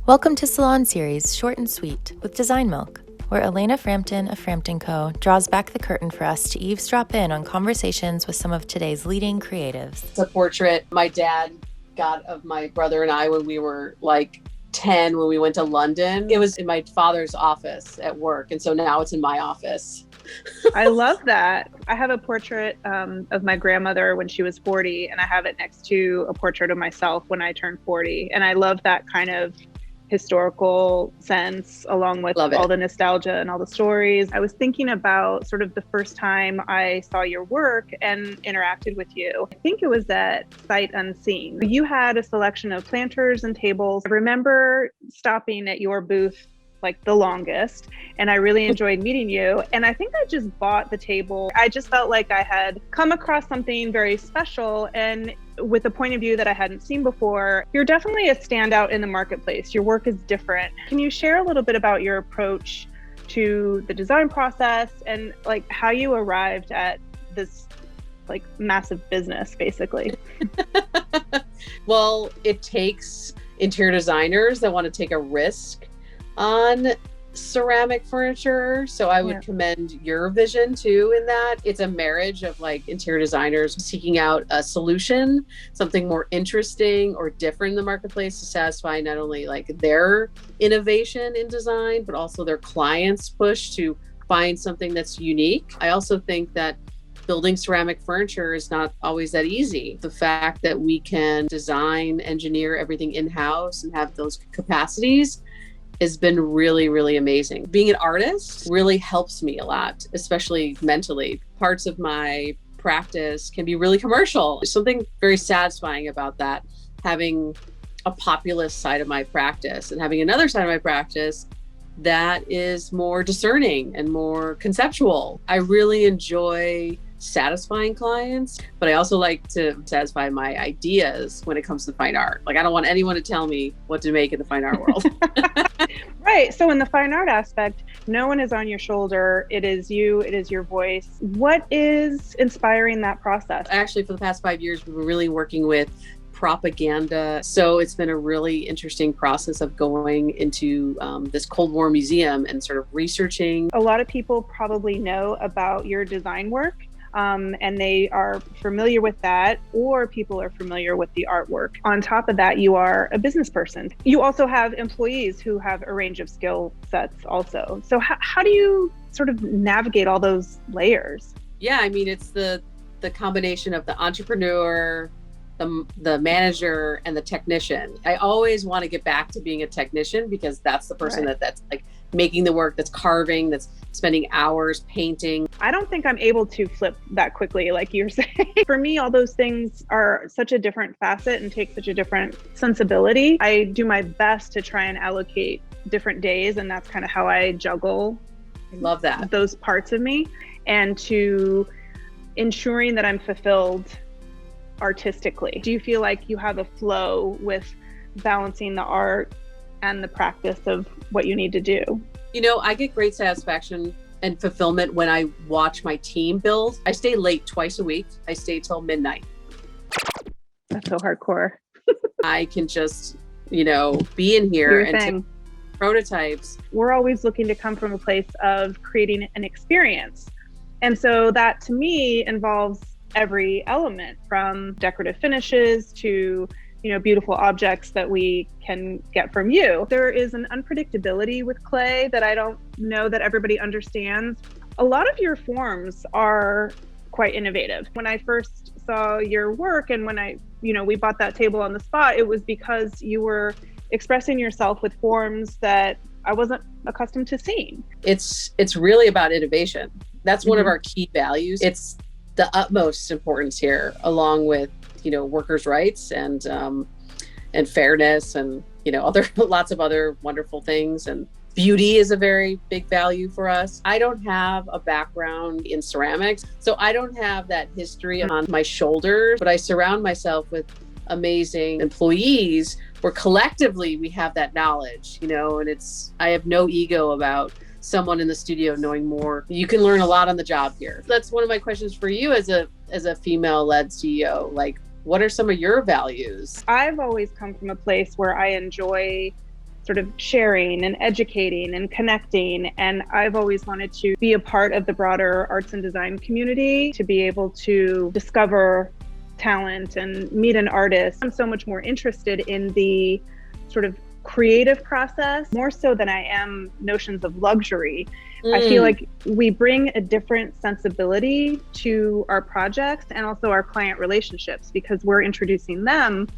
Welcome to Salon Series, short and sweet, with Design Milk, where Elena Frampton of Frampton Co. draws back the curtain for us to eavesdrop in on conversations with some of today's leading creatives. It's a portrait my dad got of my brother and I when we were like 10 when we went to London. It was in my father's office at work, and so now it's in my office. I love that. I have a portrait of my grandmother when she was 40, and I have it next to a portrait of myself when I turned 40. And I love that kind of historical sense, along with all the nostalgia and all the stories. I was thinking about sort of the first time I saw your work and interacted with you. I think it was at Sight Unseen. You had a selection of planters and tables. I remember stopping at your booth like the longest, and I really enjoyed meeting you. And I think I just bought the table. I just felt like I had come across something very special and with a point of view that I hadn't seen before. You're definitely a standout in the marketplace. Your work is different. Can you share a little bit about your approach to the design process and like how you arrived at this like massive business, basically? Well, it takes interior designers that want to take a risk on ceramic furniture. So I would commend your vision too in that. It's a marriage of like interior designers seeking out a solution, something more interesting or different in the marketplace to satisfy not only like their innovation in design, but also their clients' push to find something that's unique. I also think that building ceramic furniture is not always that easy. The fact that we can design, engineer everything in-house and have those capacities has been really, really amazing. Being an artist really helps me a lot, especially mentally. Parts of my practice can be really commercial. There's something very satisfying about that, having a populist side of my practice and having another side of my practice that is more discerning and more conceptual. I really enjoy satisfying clients, but I also like to satisfy my ideas when it comes to fine art. Like I don't want anyone to tell me what to make in the fine art world. Right. So in the fine art aspect, no one is on your shoulder. It is you, it is your voice. What is inspiring that process? Actually, for the past 5 years, we've been really working with propaganda. So it's been a really interesting process of going into this Cold War museum and sort of researching. A lot of people probably know about your design work. And they are familiar with that, or people are familiar with the artwork. On top of that, you are a business person. You also have employees who have a range of skill sets also. So how do you sort of navigate all those layers? Yeah, I mean, it's the combination of the entrepreneur, the manager, and the technician. I always want to get back to being a technician because that's the person that's like making the work, that's carving, that's spending hours painting. I don't think I'm able to flip that quickly, like you're saying. For me, all those things are such a different facet and take such a different sensibility. I do my best to try and allocate different days, and that's kind of how I juggle. I love that. Those parts of me, and to ensuring that I'm fulfilled artistically. Do you feel like you have a flow with balancing the art and the practice of what you need to do? You know, I get great satisfaction and fulfillment when I watch my team build. I stay late twice a week. I stay till midnight. That's so hardcore. I can just, be in here and take prototypes. We're always looking to come from a place of creating an experience. And so that to me involves every element from decorative finishes to beautiful objects that we can get from you. There is an unpredictability with clay that I don't know that everybody understands. A lot of your forms are quite innovative. When I first saw your work and when we bought that table on the spot, it was because you were expressing yourself with forms that I wasn't accustomed to seeing. It's really about innovation. That's one of our key values. It's the utmost importance here, along with workers' rights and fairness and lots of other wonderful things. And beauty is a very big value for us. I don't have a background in ceramics, so I don't have that history on my shoulders, but I surround myself with amazing employees where collectively we have that knowledge, and I have no ego about someone in the studio knowing more. You can learn a lot on the job here. That's one of my questions for you as a female-led CEO. Like, what are some of your values? I've always come from a place where I enjoy sort of sharing and educating and connecting. And I've always wanted to be a part of the broader arts and design community, to be able to discover talent and meet an artist. I'm so much more interested in the sort of creative process, more so than I am notions of luxury. I feel like we bring a different sensibility to our projects and also our client relationships, because we're introducing them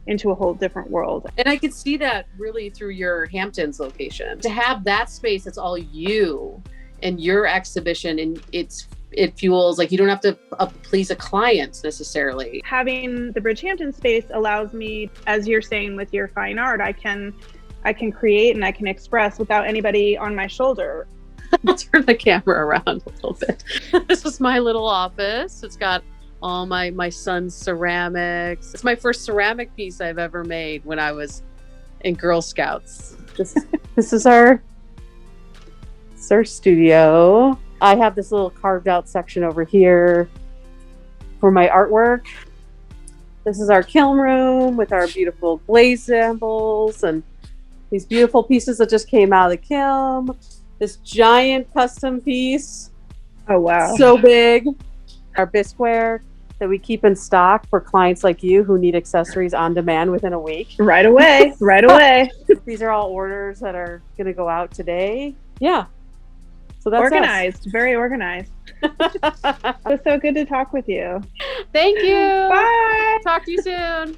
into a whole different world. And I could see that really through your Hamptons location. To have that space that's all you and your exhibition, and it fuels, like, you don't have to please a client necessarily. Having the Bridgehampton space allows me, as you're saying with your fine art, I can create and I can express without anybody on my shoulder. I'll turn the camera around a little bit. This is my little office. It's got all my son's ceramics. It's my first ceramic piece I've ever made when I was in Girl Scouts. This is our studio. I have this little carved out section over here for my artwork. This is our kiln room with our beautiful glaze samples and these beautiful pieces that just came out of the kiln. This giant custom piece. Oh, wow. So big. Our bisqueware that we keep in stock for clients like you who need accessories on demand within a week. Right away. Right away. These are all orders that are going to go out today. Yeah. So that's organized. Us. Very organized. It was so good to talk with you. Thank you. Bye. Talk to you soon.